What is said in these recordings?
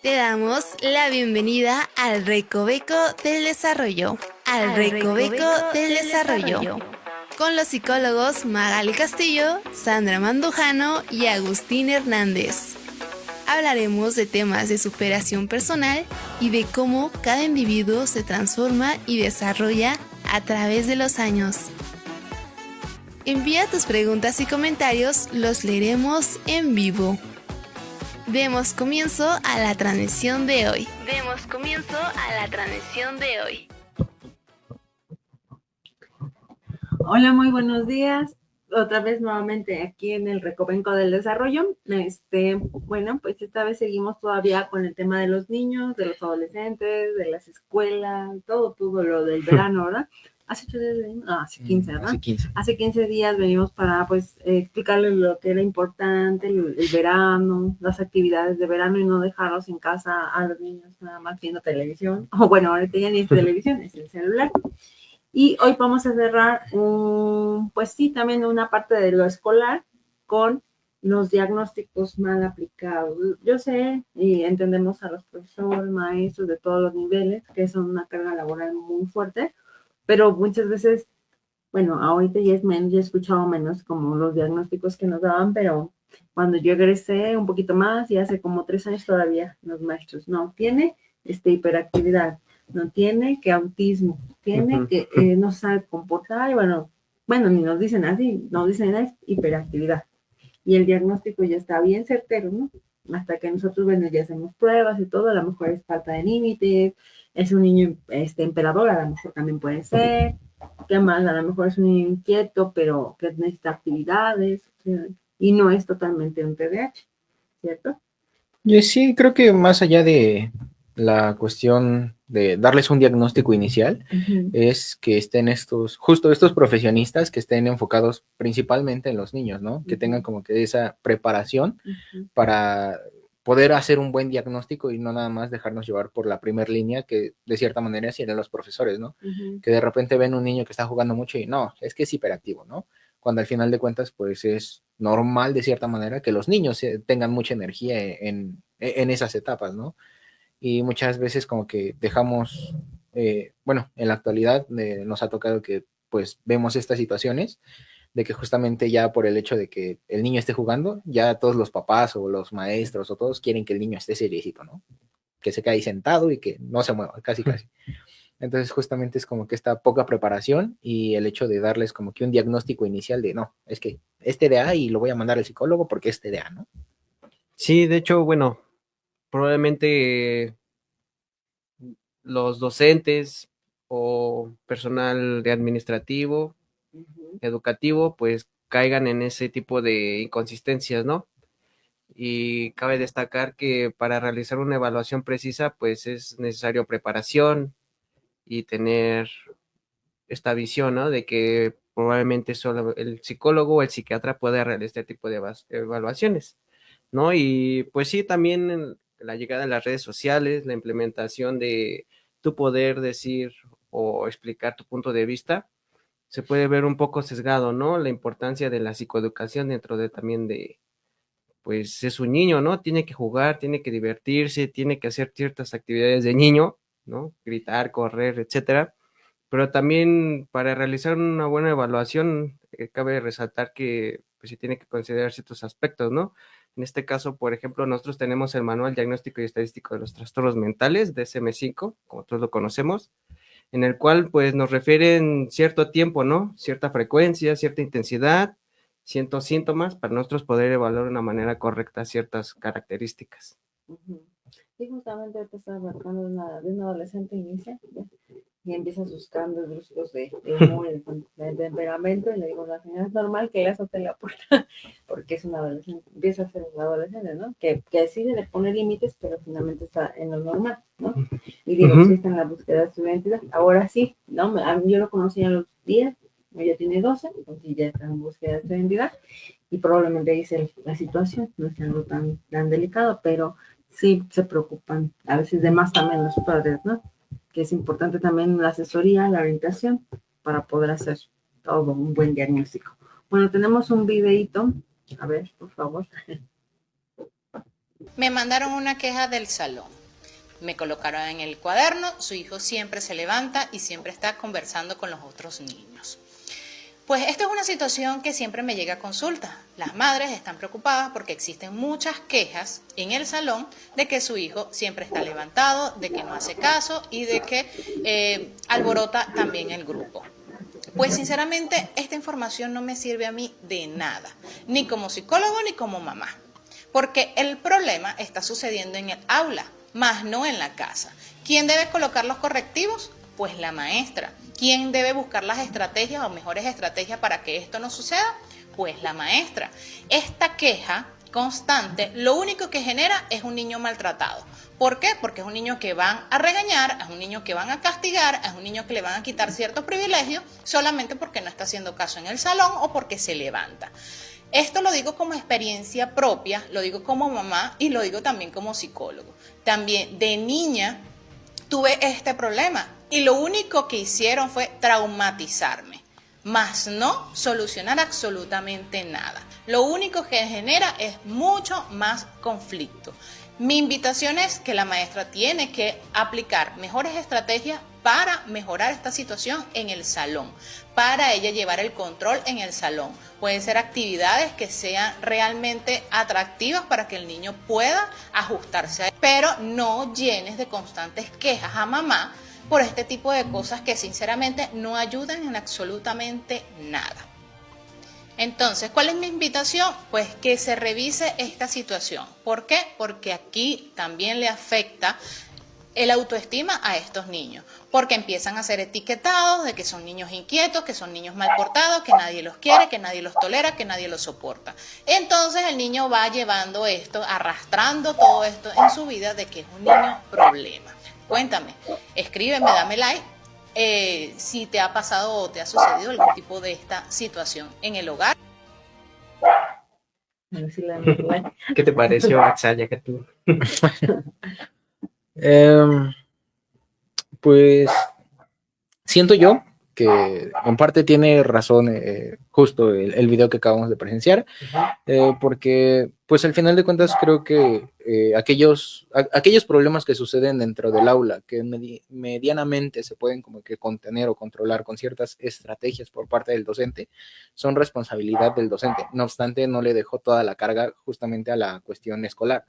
Te damos la bienvenida al Recoveco del Desarrollo. Al Recoveco del Desarrollo. Con los psicólogos Magali Castillo, Sandra Mandujano y Agustín Hernández. Hablaremos de temas de superación personal y de cómo cada individuo se transforma y desarrolla a través de los años. Envía tus preguntas y comentarios, los leeremos en vivo. Demos comienzo a la transmisión de hoy. Hola, muy buenos días. Otra vez nuevamente aquí en el Recoveco del Desarrollo. Bueno, pues esta vez seguimos todavía con el tema de los niños, de los adolescentes, de las escuelas, todo lo del verano, ¿verdad? Hace 8 días venimos, hace 15, ¿verdad? Hace 15 días venimos para, pues, explicarles lo que era importante, el verano, las actividades de verano y no dejarlos en casa a los niños nada más viendo televisión. O bueno, ahorita ya ni es televisión, es el celular. Y hoy vamos a cerrar, pues sí, también una parte de lo escolar con los diagnósticos mal aplicados. Yo sé y entendemos a los profesores, maestros de todos los niveles, que son una carga laboral muy fuerte, pero muchas veces, bueno, ahorita ya es menos, ya he escuchado menos como los diagnósticos que nos daban, pero cuando yo egresé un poquito más, y hace como 3 años todavía, los maestros, no, tiene hiperactividad, no tiene que autismo, tiene que no sabe comportar, y bueno, ni nos dicen así, nos dicen es hiperactividad. Y el diagnóstico ya está bien certero, ¿no? Hasta que nosotros, bueno, ya hacemos pruebas y todo, a lo mejor es falta de límites, es un niño emperador, a lo mejor también puede ser, ¿qué más? A lo mejor es un niño inquieto, pero que necesita actividades, y no es totalmente un TDAH, ¿cierto? Yo sí creo que más allá de la cuestión de darles un diagnóstico inicial, es que estén justo estos profesionistas que estén enfocados principalmente en los niños, ¿no? Que tengan como que esa preparación para poder hacer un buen diagnóstico y no nada más dejarnos llevar por la primera línea, que de cierta manera serían los profesores, ¿no? Que de repente ven un niño que está jugando mucho y no, es que es hiperactivo, ¿no? Cuando al final de cuentas, pues es normal de cierta manera que los niños tengan mucha energía en esas etapas, ¿no? Y muchas veces como que dejamos, bueno, en la actualidad nos ha tocado que pues vemos estas situaciones de que justamente ya por el hecho de que el niño esté jugando, ya todos los papás o los maestros o todos quieren que el niño esté seriecito, ¿no? Que se quede ahí sentado y que no se mueva, casi. Entonces justamente es como que esta poca preparación y el hecho de darles como que un diagnóstico inicial de no, es que es TDA y lo voy a mandar al psicólogo porque es TDA, ¿no? Sí, de hecho, bueno, probablemente los docentes o personal de administrativo, educativo, pues caigan en ese tipo de inconsistencias, ¿no? Y cabe destacar que para realizar una evaluación precisa, pues es necesario preparación y tener esta visión, ¿no? De que probablemente solo el psicólogo o el psiquiatra pueda realizar este tipo de evaluaciones, ¿no? Y pues sí, también la llegada de las redes sociales, la implementación de tu poder decir o explicar tu punto de vista, se puede ver un poco sesgado, ¿no? La importancia de la psicoeducación dentro de también de, pues es un niño, ¿no? Tiene que jugar, tiene que divertirse, tiene que hacer ciertas actividades de niño, ¿no? Gritar, correr, etcétera. Pero también para realizar una buena evaluación, cabe resaltar que pues, se tiene que considerar ciertos aspectos, ¿no? En este caso, por ejemplo, nosotros tenemos el Manual Diagnóstico y Estadístico de los Trastornos Mentales, DSM-5, como todos lo conocemos, en el cual pues nos refieren cierto tiempo, ¿no? Cierta frecuencia, cierta intensidad, ciertos síntomas para nosotros poder evaluar de una manera correcta ciertas características. Sí, justamente te estaba hablando de una adolescente inicia y empieza sus cambios bruscos de humor, de temperamento, y le digo, la señora es normal que le azote la puerta, porque es una adolescente, empieza a ser una adolescente, ¿no? Que decide de poner límites, pero finalmente está en lo normal, ¿no? Y digo, sí está en la búsqueda de su identidad. Ahora sí, ¿no? Yo lo conocí a los 10, ella tiene 12, entonces ya está en búsqueda de su identidad, y probablemente ahí es la situación, no es algo tan delicado, pero sí se preocupan a veces de más también los padres, ¿no? Que es importante también la asesoría, la orientación, para poder hacer todo un buen diagnóstico. Bueno, tenemos un videíto. A ver, por favor. Me mandaron una queja del salón. Me colocaron en el cuaderno, su hijo siempre se levanta y siempre está conversando con los otros niños. Pues esta es una situación que siempre me llega a consulta. Las madres están preocupadas porque existen muchas quejas en el salón de que su hijo siempre está levantado, de que no hace caso y de que alborota también el grupo. Pues sinceramente esta información no me sirve a mí de nada, ni como psicólogo ni como mamá, porque el problema está sucediendo en el aula, más no en la casa. ¿Quién debe colocar los correctivos? Pues la maestra. ¿Quién debe buscar las estrategias o mejores estrategias para que esto no suceda? Pues la maestra. Esta queja constante lo único que genera es un niño maltratado. ¿Por qué? Porque es un niño que van a regañar, es un niño que van a castigar, es un niño que le van a quitar ciertos privilegios solamente porque no está haciendo caso en el salón o porque se levanta. Esto lo digo como experiencia propia, lo digo como mamá y lo digo también como psicólogo. También de niña tuve este problema y lo único que hicieron fue traumatizarme, más no solucionar absolutamente nada. Lo único que genera es mucho más conflicto. Mi invitación es que la maestra tiene que aplicar mejores estrategias para mejorar esta situación en el salón, para ella llevar el control en el salón. Pueden ser actividades que sean realmente atractivas para que el niño pueda ajustarse a ello, pero no llenes de constantes quejas a mamá por este tipo de cosas que sinceramente no ayudan en absolutamente nada. Entonces, ¿cuál es mi invitación? Pues que se revise esta situación. ¿Por qué? Porque aquí también le afecta el autoestima a estos niños, porque empiezan a ser etiquetados de que son niños inquietos, que son niños mal portados, que nadie los quiere, que nadie los tolera, que nadie los soporta. Entonces el niño va llevando esto, arrastrando todo esto en su vida de que es un niño problema. Cuéntame, escríbeme, dame like. Si te ha pasado o te ha sucedido algún tipo de esta situación en el hogar. ¿Qué te pareció, Axel, ya que tú? Pues siento yo que en parte tiene razón justo el video que acabamos de presenciar, porque pues al final de cuentas creo que aquellos problemas que suceden dentro del aula, que medianamente se pueden como que contener o controlar con ciertas estrategias por parte del docente, son responsabilidad del docente. No obstante, no le dejó toda la carga justamente a la cuestión escolar,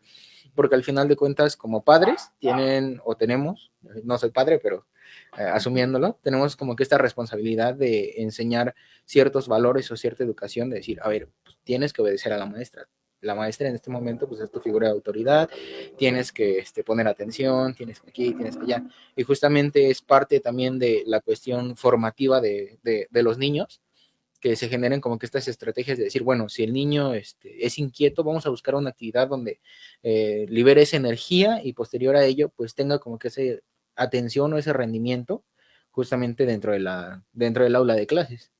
porque al final de cuentas como padres tienen o tenemos, no soy padre, pero asumiéndolo, tenemos como que esta responsabilidad de enseñar ciertos valores o cierta educación, de decir, a ver, pues, tienes que obedecer a la maestra. La maestra en este momento pues es tu figura de autoridad, tienes que poner atención, tienes que aquí, tienes que allá. Y justamente es parte también de la cuestión formativa de los niños, que se generen como que estas estrategias de decir, bueno, si el niño es inquieto, vamos a buscar una actividad donde libere esa energía y posterior a ello, pues tenga como que esa atención o ese rendimiento justamente dentro del aula de clases.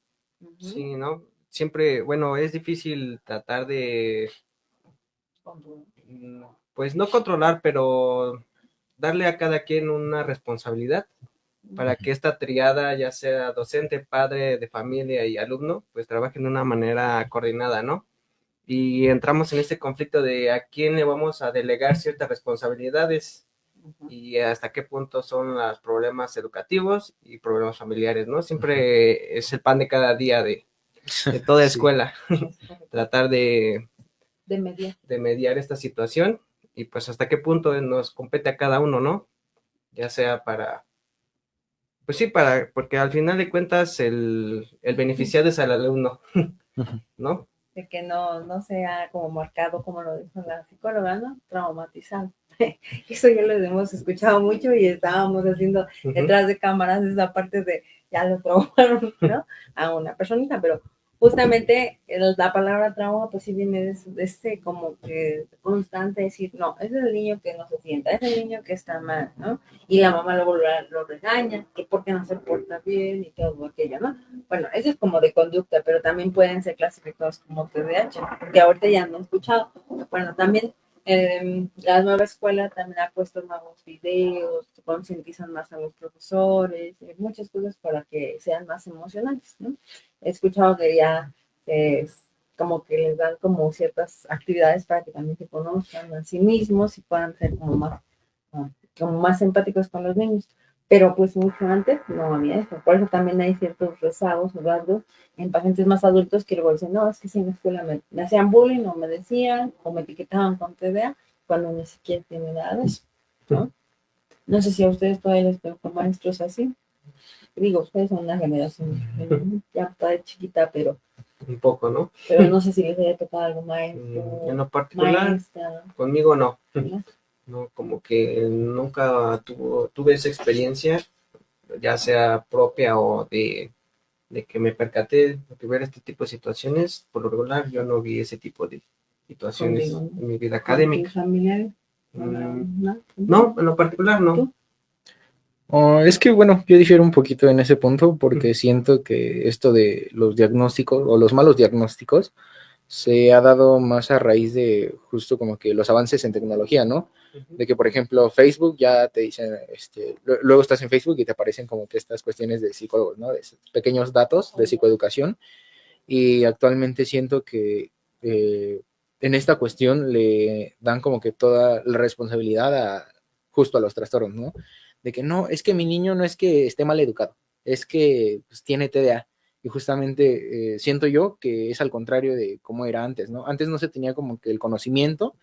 Sí, ¿no? Siempre, bueno, es difícil tratar de, pues no controlar, pero darle a cada quien una responsabilidad para que esta triada, ya sea docente, padre de familia y alumno, pues trabajen de una manera coordinada, ¿no? Y entramos en este conflicto de a quién le vamos a delegar ciertas responsabilidades y hasta qué punto son los problemas educativos y problemas familiares, ¿no? Siempre es el pan de cada día de toda escuela, tratar de mediar esta situación y pues hasta qué punto nos compete a cada uno, ¿no? Ya sea para, pues sí, porque al final de cuentas el beneficiado es al alumno, ¿no? De que no sea como marcado, como lo dijo la psicóloga, ¿no? Traumatizado. Eso ya lo hemos escuchado mucho y estábamos haciendo detrás de cámaras esa parte de ya lo traumaron, ¿no? A una personita, pero justamente la palabra trauma pues sí viene de ese como que constante decir, no, ese es el niño que no se sienta, es el niño que está mal, ¿no? Y la mamá luego lo regaña, que porque no se porta bien y todo aquello, ¿no? Bueno, eso es como de conducta, pero también pueden ser clasificados como TDAH, que ahorita ya no he escuchado. Bueno, también la nueva escuela también ha puesto nuevos videos, concientizan más a los profesores, muchas cosas para que sean más emocionantes, ¿no? He escuchado que ya como que les dan como ciertas actividades para que también se conozcan a sí mismos y puedan ser como más empáticos con los niños. Pero pues mucho antes no había eso. Por eso también hay ciertos rezagos o rasgos en pacientes más adultos que luego dicen, no, es que si en la escuela me hacían bullying o me decían o me etiquetaban con TDA cuando ni siquiera tiene nada de eso, ¿no? No sé si a ustedes todavía les tocó maestros así. Digo, ustedes son una generación ya todavía chiquita, pero Un poco, ¿no? no sé si les haya tocado algún maestro, En lo particular, maestra, conmigo no. ¿no? No, como que nunca tuve esa experiencia, ya sea propia o de que me percaté de ver este tipo de situaciones. Por lo regular, yo no vi ese tipo de situaciones Contigo, ¿no? en mi vida ¿Con académica. tus familiares? No, ¿No? en lo particular no. ¿Tú? Es que, bueno, yo difiero un poquito en ese punto porque siento que esto de los diagnósticos o los malos diagnósticos se ha dado más a raíz de justo como que los avances en tecnología, ¿no? De que, por ejemplo, Facebook ya te dicen, luego estás en Facebook y te aparecen como que estas cuestiones de psicólogos, ¿no? De pequeños datos de psicoeducación. Y actualmente siento que en esta cuestión le dan como que toda la responsabilidad justo a los trastornos, ¿no? De que no, es que mi niño no es que esté mal educado, es que pues, tiene TDA. Y justamente siento yo que es al contrario de cómo era antes, ¿no? Antes no se tenía como que el conocimiento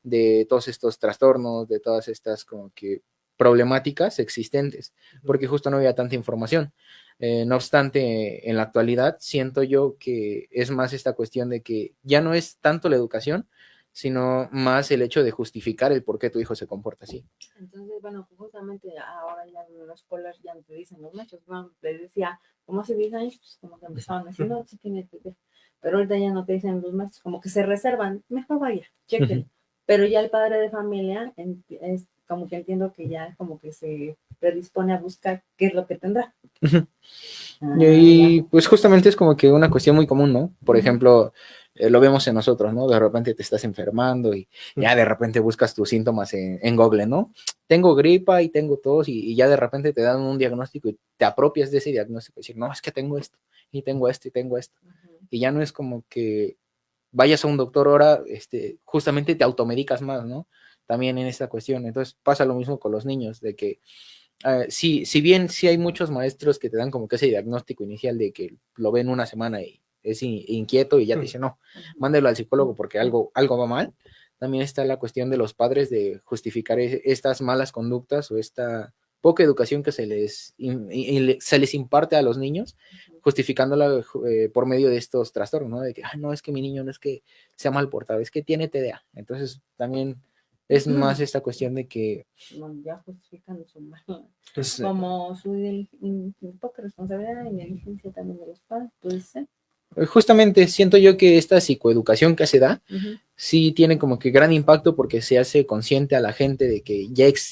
de todos estos trastornos, de todas estas como que problemáticas existentes, porque justo no había tanta información. No obstante, en la actualidad siento yo que es más esta cuestión de que ya no es tanto la educación, sino más el hecho de justificar el por qué tu hijo se comporta así. Entonces, bueno, justamente ahora ya en las escuelas ya no te dicen los machos, ¿no? Te decía, como hace 10 años, pues como que empezaban a decir, no, sí tiene TDA. Pero ahorita ya no te dicen los machos, como que se reservan, mejor vaya, chequen. Pero ya el padre de familia es como que entiendo que ya como que se predispone a buscar qué es lo que tendrá. Y pues justamente es como que una cuestión muy común, ¿no? Por ejemplo, lo vemos en nosotros, ¿no? De repente te estás enfermando y ya de repente buscas tus síntomas en Google, ¿no? Tengo gripa y tengo tos y ya de repente te dan un diagnóstico y te apropias de ese diagnóstico y decir, no, es que tengo esto y tengo esto y tengo esto. Y ya no es como que vayas a un doctor ahora, justamente te automedicas más, ¿no? También en esta cuestión. Entonces pasa lo mismo con los niños, de que si bien sí hay muchos maestros que te dan como que ese diagnóstico inicial de que lo ven una semana y es inquieto y ya te dicen, no, mándelo al psicólogo porque algo va mal, también está la cuestión de los padres de justificar estas malas conductas o esta poca educación que se les imparte a los niños, justificándola por medio de estos trastornos, ¿no? De que, no, es que mi niño no es que sea mal portado, es que tiene TDA. Entonces también es más esta cuestión de que ya justifican su mal, pues, como su poca responsabilidad y negligencia también de los padres, puede ser. justamente siento yo que esta psicoeducación que se da sí tiene como que gran impacto porque se hace consciente a la gente de que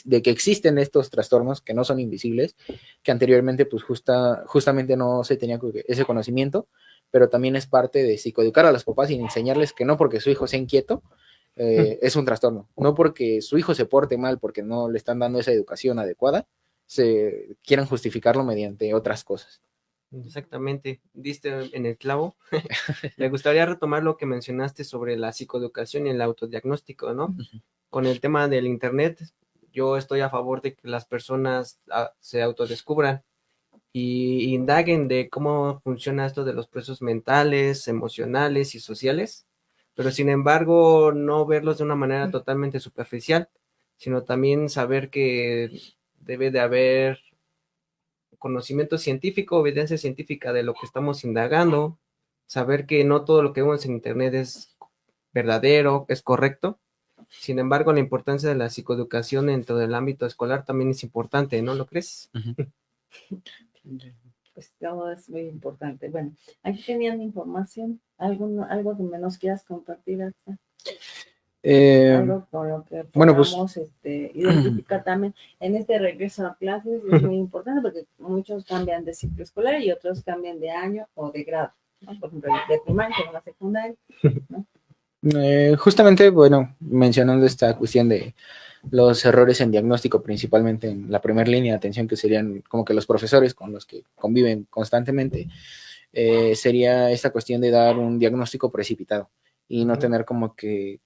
de que existen estos trastornos que no son invisibles, que anteriormente pues justamente no se tenía ese conocimiento, pero también es parte de psicoeducar a los papás y enseñarles que no porque su hijo sea inquieto es un trastorno, no porque su hijo se porte mal porque no le están dando esa educación adecuada, se quieran justificarlo mediante otras cosas. Exactamente, diste en el clavo. Me gustaría retomar lo que mencionaste sobre la psicoeducación y el autodiagnóstico, ¿no? Con el tema del internet, yo estoy a favor de que las personas se autodescubran y indaguen de cómo funciona esto de los procesos mentales, emocionales y sociales, pero sin embargo no verlos de una manera totalmente superficial, sino también saber que debe de haber conocimiento científico, evidencia científica de lo que estamos indagando, saber que no todo lo que vemos en internet es verdadero, es correcto. Sin embargo, la importancia de la psicoeducación dentro del ámbito escolar también es importante, ¿no lo crees? Pues todo es muy importante. Bueno, aquí tenían información, algo que menos quieras compartir, Axel? Algo con lo que podamos identificar también en este regreso a clases es muy importante porque muchos cambian de ciclo escolar y otros cambian de año o de grado, ¿no? Por ejemplo, de primaria a la secundaria, ¿no? Justamente, bueno, mencionando esta cuestión de los errores en diagnóstico, principalmente en la primera línea de atención, que serían como que los profesores con los que conviven constantemente, sería esta cuestión de dar un diagnóstico precipitado y no tener como que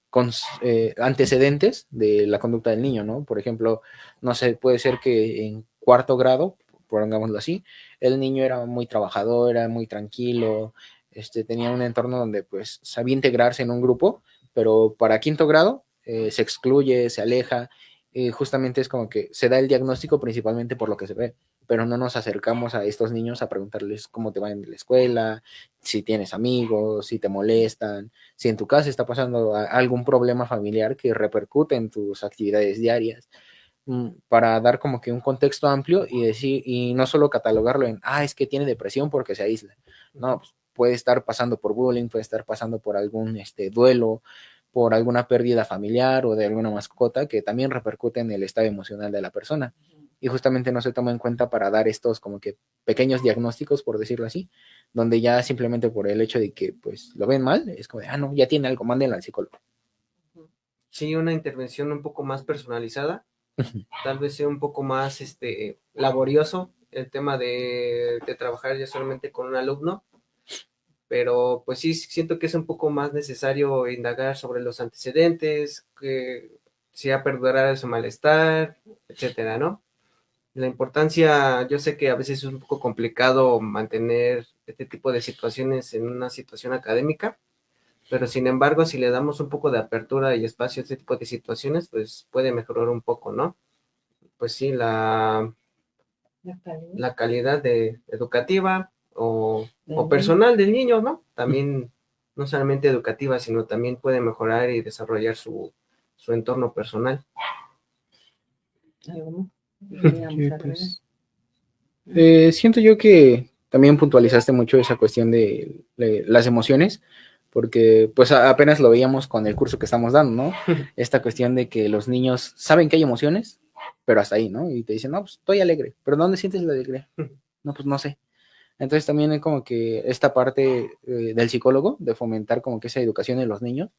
antecedentes de la conducta del niño, ¿no? Por ejemplo, no sé, puede ser que en cuarto grado, pongámoslo así, el niño era muy trabajador, era muy tranquilo, tenía un entorno donde pues sabía integrarse en un grupo, pero para quinto grado se excluye, se aleja, justamente es como que se da el diagnóstico principalmente por lo que se ve, pero no nos acercamos a estos niños a preguntarles cómo te va en la escuela, si tienes amigos, si te molestan, si en tu casa está pasando algún problema familiar que repercute en tus actividades diarias, para dar como que un contexto amplio y decir, y no solo catalogarlo en, es que tiene depresión porque se aísla. No, pues puede estar pasando por bullying, puede estar pasando por algún duelo, por alguna pérdida familiar o de alguna mascota que también repercute en el estado emocional de la persona. Y justamente no se toma en cuenta para dar estos como que pequeños diagnósticos, por decirlo así, donde ya simplemente por el hecho de que pues lo ven mal, es como de, no, ya tiene algo, mándenla al psicólogo. Sí, una intervención un poco más personalizada, tal vez sea un poco más laborioso el tema de trabajar ya solamente con un alumno, pero pues sí, siento que es un poco más necesario indagar sobre los antecedentes, que si ha perdurado ese malestar, etcétera, ¿no? La importancia, yo sé que a veces es un poco complicado mantener este tipo de situaciones en una situación académica, pero sin embargo, si le damos un poco de apertura y espacio a este tipo de situaciones, pues puede mejorar un poco, ¿no? Pues sí, la calidad educativa o personal del niño, ¿no? También, no solamente educativa, sino también puede mejorar y desarrollar su entorno personal. Pues, siento yo que también puntualizaste mucho esa cuestión de las emociones, porque pues apenas lo veíamos con el curso que estamos dando, ¿no? Esta cuestión de que los niños saben que hay emociones, pero hasta ahí, ¿no? Y te dicen, no, pues estoy alegre, pero ¿dónde sientes la alegría? No, pues no sé. Entonces también es como que esta parte del psicólogo, de fomentar como que esa educación en los niños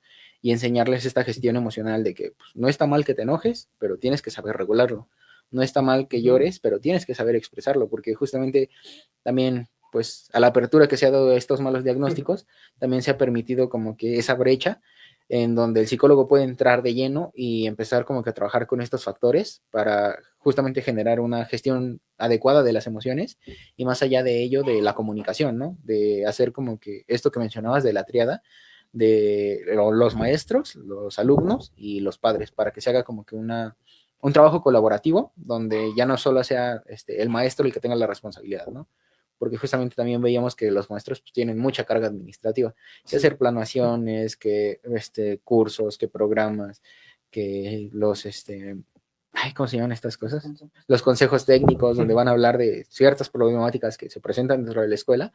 y enseñarles esta gestión emocional de que pues, no está mal que te enojes, pero tienes que saber regularlo. No está mal que llores, pero tienes que saber expresarlo, porque justamente también, pues, a la apertura que se ha dado a estos malos diagnósticos, también se ha permitido como que esa brecha en donde el psicólogo puede entrar de lleno y empezar como que a trabajar con estos factores para justamente generar una gestión adecuada de las emociones y más allá de ello de la comunicación, ¿no? De hacer como que esto que mencionabas de la triada de los maestros, los alumnos y los padres para que se haga como que un trabajo colaborativo donde ya no solo sea el maestro el que tenga la responsabilidad, ¿no? Porque justamente también veíamos que los maestros pues, tienen mucha carga administrativa, que hacer planeaciones, que cursos, que programas, que los ¿cómo se llaman estas cosas? Los consejos técnicos donde van a hablar de ciertas problemáticas que se presentan dentro de la escuela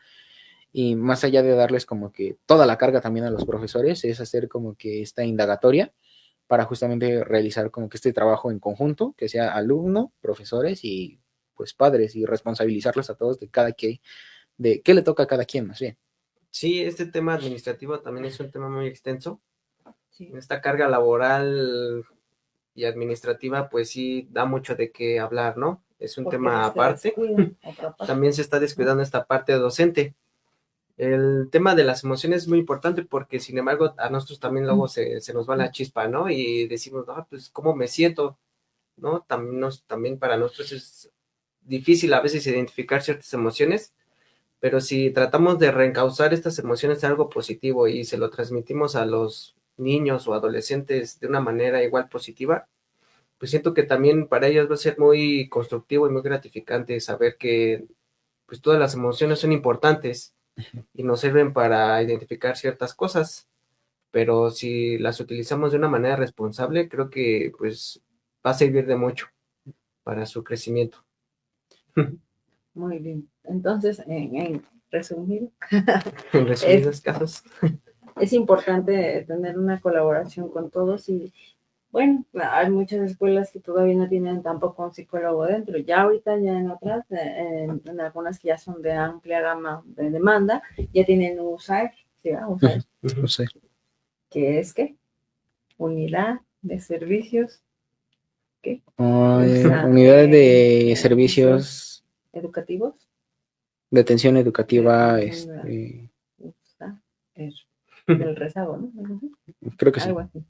y más allá de darles como que toda la carga también a los profesores, es hacer como que esta indagatoria para justamente realizar como que este trabajo en conjunto, que sea alumno, profesores y pues padres y responsabilizarlos a todos de qué le toca a cada quien, más bien. Sí, este tema administrativo también es un tema muy extenso. Sí. Esta carga laboral y administrativa, pues sí da mucho de qué hablar, ¿no? Es un tema aparte. También se está descuidando esta parte docente. El tema de las emociones es muy importante porque, sin embargo, a nosotros también luego se nos va la chispa, ¿no? Y decimos, pues, ¿cómo me siento? ¿No? También para nosotros es difícil a veces identificar ciertas emociones, pero si tratamos de reencauzar estas emociones en algo positivo y se lo transmitimos a los niños o adolescentes de una manera igual positiva, pues siento que también para ellos va a ser muy constructivo y muy gratificante saber que pues todas las emociones son importantes y nos sirven para identificar ciertas cosas, pero si las utilizamos de una manera responsable, creo que pues va a servir de mucho para su crecimiento. Muy bien. Entonces, en resumido, en resumidos casos, es importante tener una colaboración con todos y bueno, hay muchas escuelas que todavía no tienen tampoco un psicólogo dentro. Ya ahorita, ya en otras, en algunas que ya son de amplia gama de demanda, ya tienen USAIR, ¿sí? USAIR. USAIR. ¿Qué es qué? Unidad de servicios. ¿Qué? Unidad de servicios educativos. Detención educativa, Está, es el rezago, ¿no? Algo así. creo que sí. Algo así.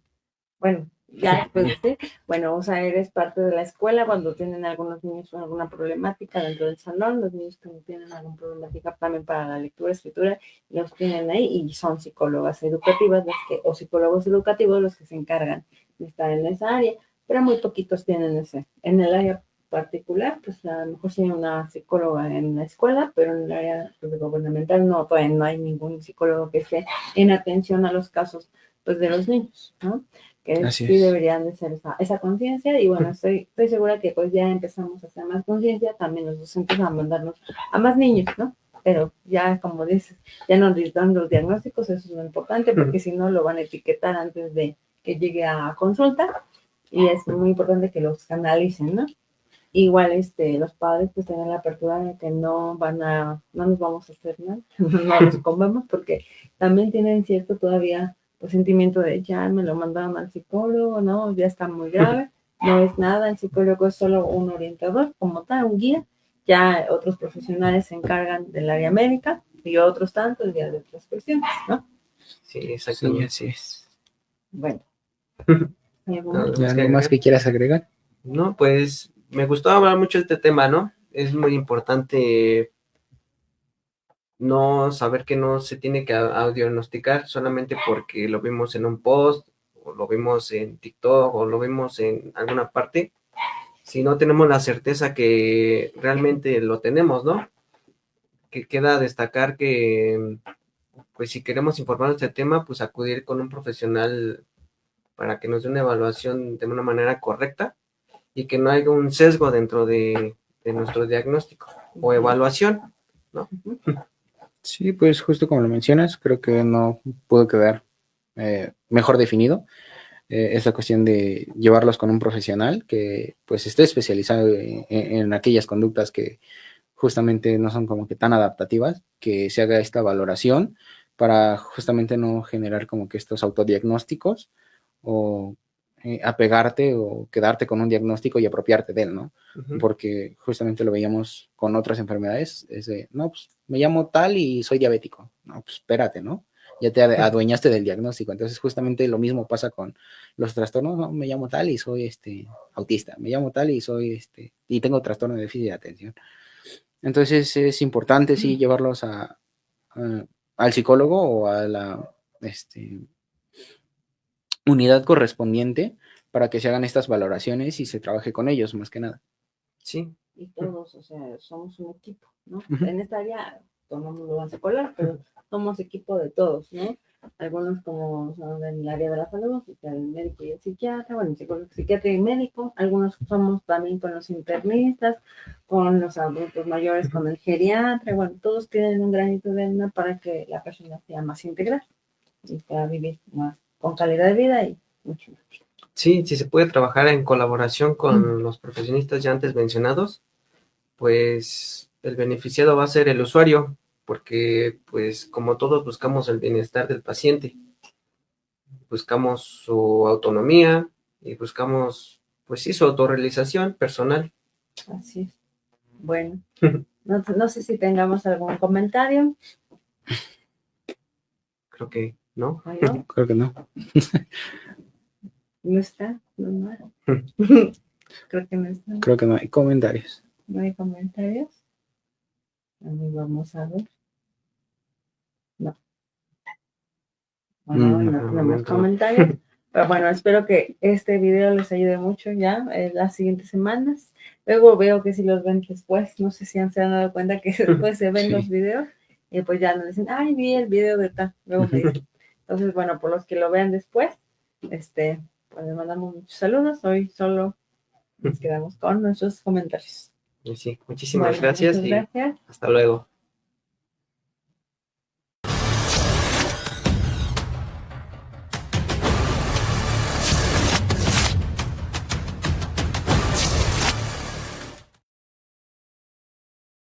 Bueno, ya después de este, bueno, o sea, eres parte de la escuela cuando tienen algunos niños alguna problemática dentro del salón, los niños que tienen alguna problemática también para la lectura, escritura, los tienen ahí y son psicólogas educativas o psicólogos educativos los que se encargan de estar en esa área, pero muy poquitos tienen ese. En el área particular, pues a lo mejor sí hay una psicóloga en la escuela, pero en el área pues, gubernamental no, todavía no hay ningún psicólogo que esté en atención a los casos pues, de los niños, ¿no? Que Así sí es. deberían de ser esa conciencia y bueno, estoy segura que pues ya empezamos a hacer más conciencia, también los docentes a mandarnos a más niños, ¿no? Pero ya como dices, ya nos dan los diagnósticos, eso es lo importante, porque si no lo van a etiquetar antes de que llegue a consulta y es muy importante que los canalicen, ¿no? Igual los padres pues tienen la apertura de que no nos vamos a hacer nada, no los comemos porque también tienen cierto todavía pues sentimiento de ya me lo mandaron al psicólogo, no, ya está muy grave, no es nada, el psicólogo es solo un orientador como tal, un guía, ya otros profesionales se encargan del área médica y otros tantos ya de otras cuestiones, ¿no? Sí, Sí, exactamente. así es. Bueno. ¿Algo más que quieras agregar? No, pues me gustó hablar mucho de este tema, ¿no? Es muy importante no saber que no se tiene que diagnosticar solamente porque lo vimos en un post, o lo vimos en TikTok, o lo vimos en alguna parte, si no tenemos la certeza que realmente lo tenemos, ¿no? Que queda destacar que, pues si queremos informarnos de este tema, pues acudir con un profesional para que nos dé una evaluación de una manera correcta y que no haya un sesgo dentro de nuestro diagnóstico o evaluación, ¿no? Sí, pues justo como lo mencionas, creo que no pudo quedar mejor definido esa cuestión de llevarlos con un profesional que pues esté especializado en aquellas conductas que justamente no son como que tan adaptativas, que se haga esta valoración para justamente no generar como que estos autodiagnósticos o apegarte o quedarte con un diagnóstico y apropiarte de él, ¿no? Porque justamente lo veíamos con otras enfermedades, es de, no, pues me llamo tal y soy diabético. No, pues espérate, ¿no? Ya te adueñaste del diagnóstico. Entonces justamente lo mismo pasa con los trastornos, ¿no? Me llamo tal y soy autista, me llamo tal y soy y tengo trastorno de déficit de atención. Entonces es importante sí llevarlos al psicólogo o a la unidad correspondiente para que se hagan estas valoraciones y se trabaje con ellos más que nada. Sí. Y todos, o sea, somos un equipo, ¿no? En esta área tomamos lo escolar, pero somos equipo de todos, ¿no? Algunos como son en el área de la salud, el médico y el psiquiatra, bueno, el psicólogo, psiquiatra y médico, algunos somos también con los internistas, con los adultos mayores, con el geriatra, bueno, todos tienen un granito de arena para que la persona sea más integral y pueda vivir más con calidad de vida y mucho más. Sí, si se puede trabajar en colaboración con los profesionistas ya antes mencionados, pues el beneficiado va a ser el usuario, porque pues como todos buscamos el bienestar del paciente, buscamos su autonomía y buscamos, pues sí, su autorrealización personal. Así es. Bueno, no sé si tengamos algún comentario. Creo que no. ¿No? Creo que no. ¿No está? No. Creo que no está. Creo que no hay comentarios. ¿No hay comentarios? Vamos a ver. No. Bueno, no tenemos comentarios. Pero bueno, espero que este video les ayude mucho ya en las siguientes semanas. Luego veo que si los ven después, no sé si se han dado cuenta que después se ven los videos y pues ya nos dicen, ay, vi el video de tal. Luego me dicen. Entonces, bueno, por los que lo vean después, pues les mandamos muchos saludos. Hoy solo nos quedamos con nuestros comentarios. Sí, muchísimas gracias muchas gracias. Y hasta luego.